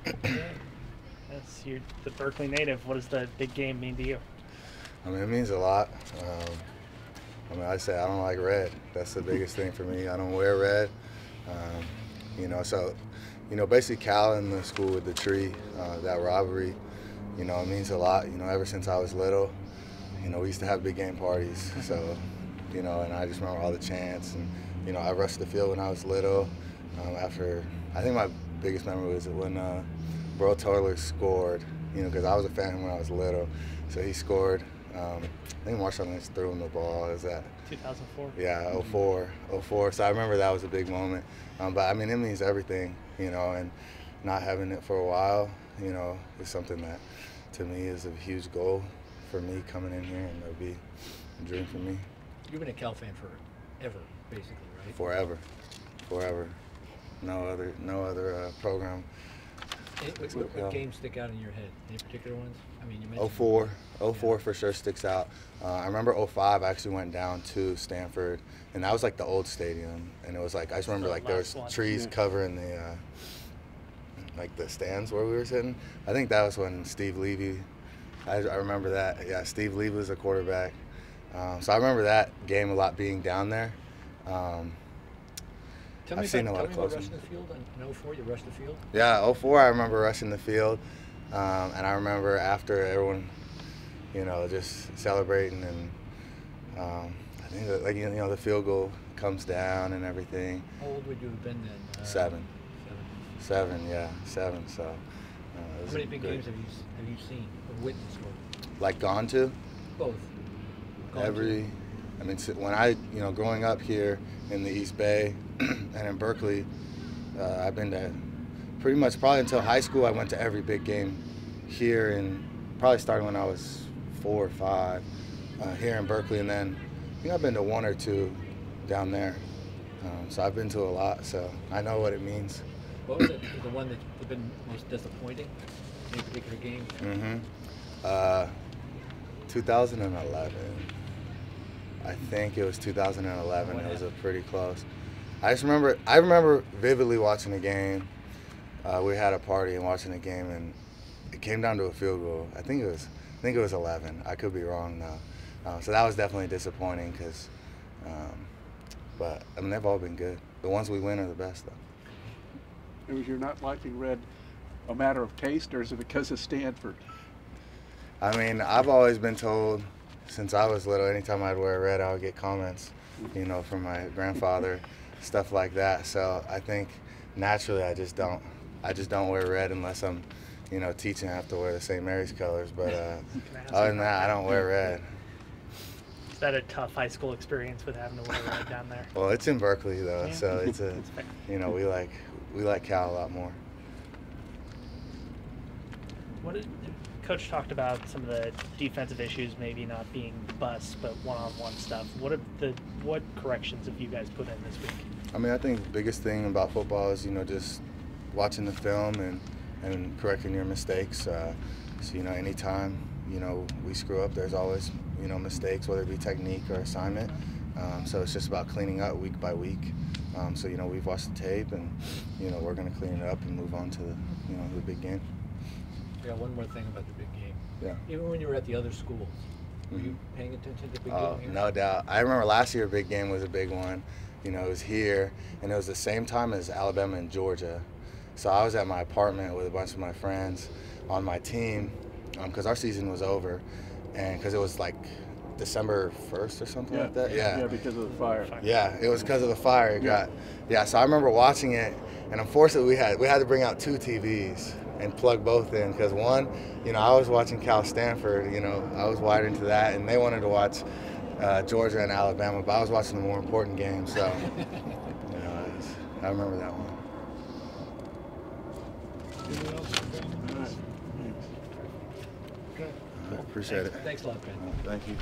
Yes, you're the Berkeley native. What does the big game mean to you? I mean, it means a lot. I say I don't like red. That's the biggest thing for me. I don't wear red. So basically Cal in the school with the tree, that robbery, it means a lot. Ever since I was little, we used to have big game parties. So, and I just remember all the chants. And, I rushed the field when I was little. I think my biggest memory was when Bro Toller scored, because I was a fan when I was little. So he scored. I think Marshall Lynch threw him the ball. Is that 2004? Yeah, 04. So I remember that was a big moment. But I mean, it means everything, and not having it for a while, is something that to me is a huge goal for me coming in here, and it'll be a dream for me. You've been a Cal fan forever, basically, right? Forever. No other program. What games stick out in your head? Any particular ones? I mean, you mentioned 04 for sure sticks out. I remember 05 I actually went down to Stanford, and that was like the old stadium, and it was like I just remember like there was trees covering the like the stands where we were sitting. I think that was when Steve Levy. I remember that. Yeah, Steve Levy was a quarterback. So I remember that game a lot being down there. Tell me about rushing the field in 04. You rushed the field? Yeah, 04 I remember rushing the field, and I remember after everyone, just celebrating, and I think that, the field goal comes down and everything. How old would you have been then? Seven. So. How many big games have you seen or witnessed? Like gone to? Both. When I, growing up here in the East Bay and in Berkeley, I've been to pretty much probably until high school. I went to every big game here, and probably starting when I was 4 or 5 here in Berkeley, and then I've been to 1 or 2 down there. So I've been to a lot, so I know what it means. What was the one that's been most disappointing? Any particular game? 2011. I think it was 2011. It was a pretty close. I remember vividly watching the game. We had a party and watching the game, and it came down to a field goal. I think it was 11. I could be wrong now. So that was definitely disappointing because, but I mean they've all been good. The ones we win are the best though. Was you're not liking red a matter of taste, or is it because of Stanford? I mean, I've always been told since I was little, anytime I'd wear red, I would get comments, from my grandfather, stuff like that. So I think naturally I just don't wear red unless I'm, teaching. I have to wear the St. Mary's colors. But other than that, I don't wear red. Is that a tough high school experience with having to wear red down there? Well, it's in Berkeley though, Yeah. so it's we like Cal a lot more. Coach talked about some of the defensive issues, maybe not being bust, but one-on-one stuff. What corrections have you guys put in this week? I mean, I think the biggest thing about football is, just watching the film and correcting your mistakes. So, anytime, we screw up, there's always, mistakes, whether it be technique or assignment. So it's just about cleaning up week by week. So, we've watched the tape, and, we're going to clean it up and move on to, the big game. I got one more thing about the big game. Yeah. Even when you were at the other schools, were you paying attention to the big game here? No doubt. I remember last year, big game was a big one. It was here, and it was the same time as Alabama and Georgia. So I was at my apartment with a bunch of my friends on my team because our season was over, and because it was like December 1st or something like that. Yeah, because of the fire. Yeah, it was because of the fire. So I remember watching it, and unfortunately we had to bring out 2 TVs and plug both in because one, I was watching Cal Stanford. I was wired into that, and they wanted to watch Georgia and Alabama, but I was watching the more important game. So, I remember that one. Anything else? All right. Appreciate it. Thanks a lot, Ben. Thank you.